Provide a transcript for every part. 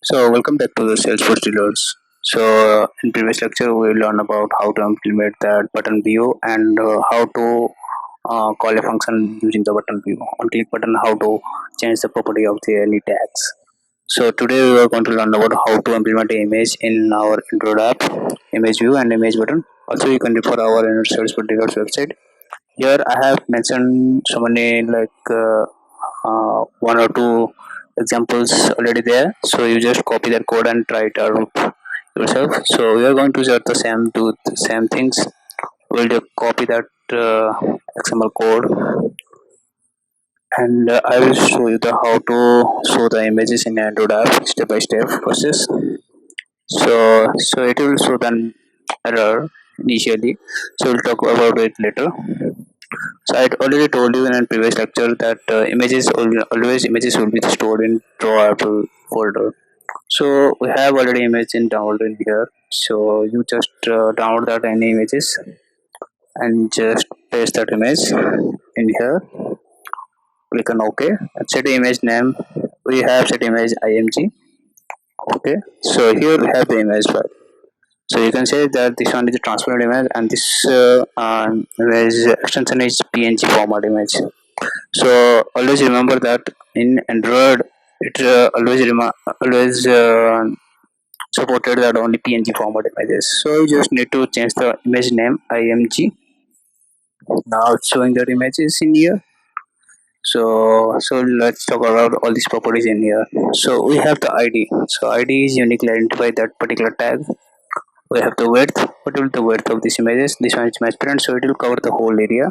So welcome back to the Salesforce Dealers. In previous lecture we learned about how to implement that button view and how to call a function using the button view. On click button, how to change the property of the any tags. So today we are going to learn about how to implement an image in our Android app, image view and image button. Also, you can refer our Salesforce Dealers website. Here I have mentioned so many one or two examples already there. So you just copy that code and try it out yourself. So we are going to just do the same things. We'll just copy that XML code and I will show you the how to show the images in Android app step by step process. So it will show the error initially. So we'll talk about it later. So I already told you in a previous lecture that always images will be stored in drawable folder. So we have already image in download in here. So you just download that any images and just paste that image in here. Click on OK and set the image name. We have set image img. Okay. So here we have the image file. So you can say that this one is a transparent image and this image extension is PNG format image. So always remember that in Android it always supported that only PNG format images. So you just need to change the image name img. Now it's showing that images in here. So let's talk about all these properties in here. So we have the ID. So ID is uniquely identify that particular tag. We have the width. What will the width of these images? This one is transparent, so it will cover the whole area.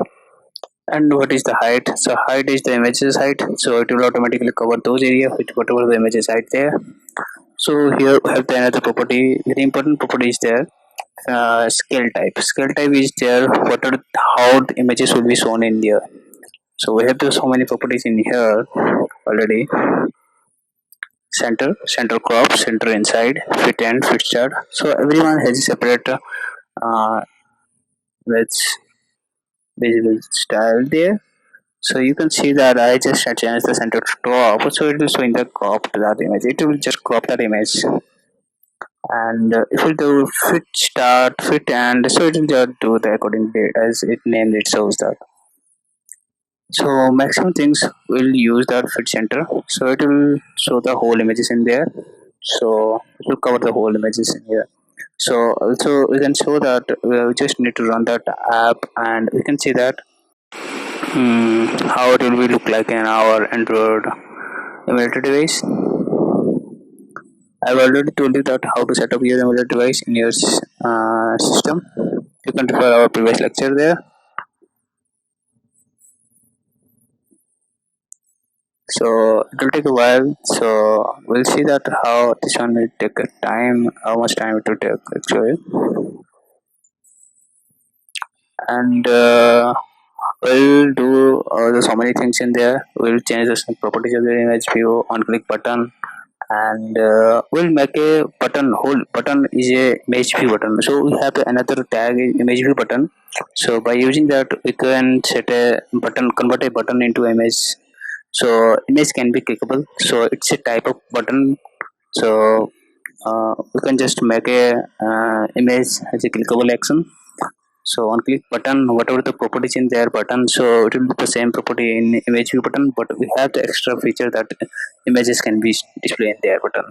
And what is the height? So height is the image's height, so it will automatically cover those areas with whatever the image's height there. So here we have the another property, very important property is there. Scale type is there, how the images will be shown in there. So we have so many properties in here already. Center crop, center inside, fit end, fit start. So everyone has a separate with visible style there. So you can see that I just changed the center to crop, so it will show in the crop to that image. It will just crop that image, and it will do fit start fit and so it will just do the accordingly as it named it shows that. So maximum things will use that fit center, so it will show the whole images in there. So it will cover the whole images in here. So also we can show that we just need to run that app and we can see that how it will be look like in our Android emulator device. I've already told you that how to set up your emulator device in your system. You can refer our previous lecture there. So it will take a while. So we'll see that how this one will take a time, how much time it will take actually, and we'll do so many things in there. We'll change the properties of the image view on click button and we'll make a button. Whole button is a image view button, so we have another tag image view button. So by using that we can set a button, convert a button into image. So image can be clickable, so it's a type of button. So we can just make a image as a clickable action. So on click button, whatever the properties in their button, so it will be the same property in image view button, but we have the extra feature that images can be displayed in their button.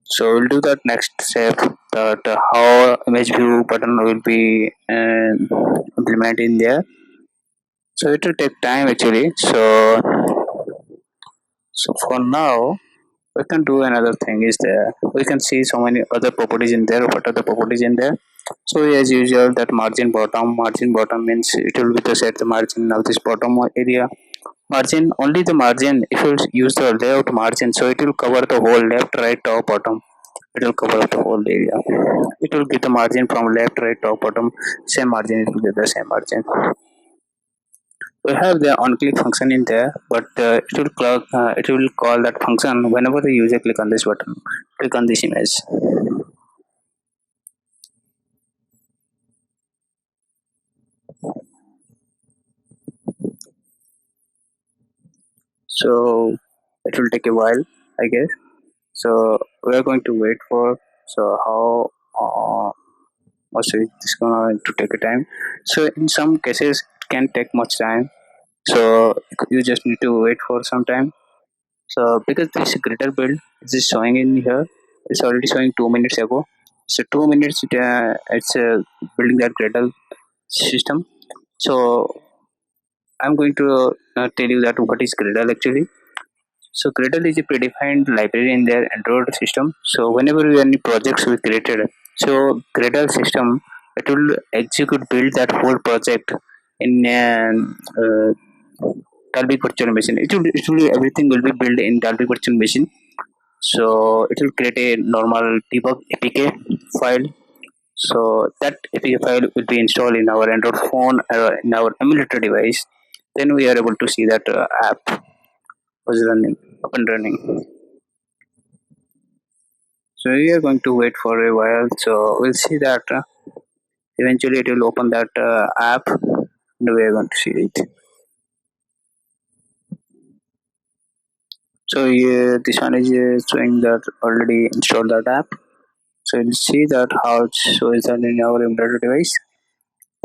So we'll do that next step, that how image view button will be implemented in there. So it will take time actually. So for now we can do another thing is there. We can see so many other properties in there. What are the properties in there? So as usual, that margin bottom means it will be the set the margin of this bottom area. Margin, only the margin. If you use the layout margin, so it will cover the whole left, right, top, bottom. It will cover the whole area. It will give the margin from left, right, top, bottom. Same margin. It will give the same margin. We have the on click function in there, but it will call that function whenever the user click on this button, click on this image. So it will take a while I guess. So we are going to wait for, so how also it's going to take a time. So in some cases it can take much time, so you just need to wait for some time. So because this greater build is showing in here, it's already showing 2 minutes ago. So 2 minutes it's building that Gradle system. So I'm going to tell you that what is Gradle actually. So Gradle is a predefined library in their Android system. So whenever any projects we created, so Gradle system, it will execute build that whole project in Dalvik virtual machine. It will everything will be built in Dalvik virtual machine. So it will create a normal debug APK file. So that APK file will be installed in our Android phone, in our emulator device. Then we are able to see that app was running, up and running. So we are going to wait for a while. So we'll see that eventually it will open that app, and we are going to see it. So yeah, this one is showing that already installed that app. So you'll see that how it shows that in our emulator device.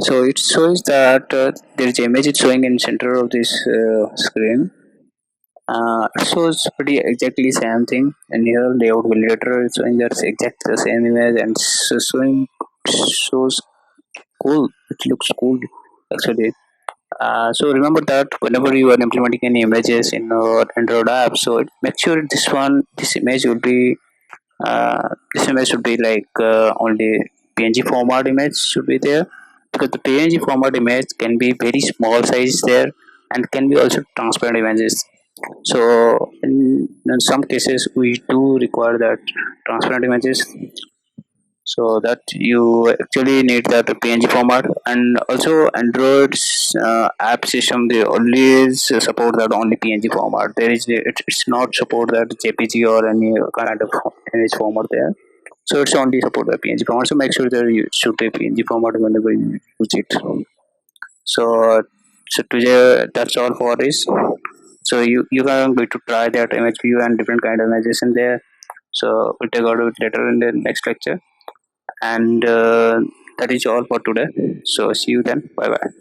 So it shows that there is image it's showing in center of this screen. It shows pretty exactly same thing, and here layout validator is showing that's exactly the same image, and showing shows cool. It looks cool actually. So remember that whenever you are implementing any images in your Android app, so make sure this image will be this image should be like only PNG format image should be there, because the PNG format image can be very small size there, and can be also transparent images. So in some cases we do require that transparent images, so that you actually need that PNG format. And also Android's app system, they always support that only PNG format. It's not support that JPG or any kind of image format there. So it's only support the PNG format. So make sure that you should a PNG format whenever you use it. So so today that's all for this. So you are going to try that image view and different kind of images in there. So we'll take out it later in the next lecture. And that is all for today. So see you then. Bye bye.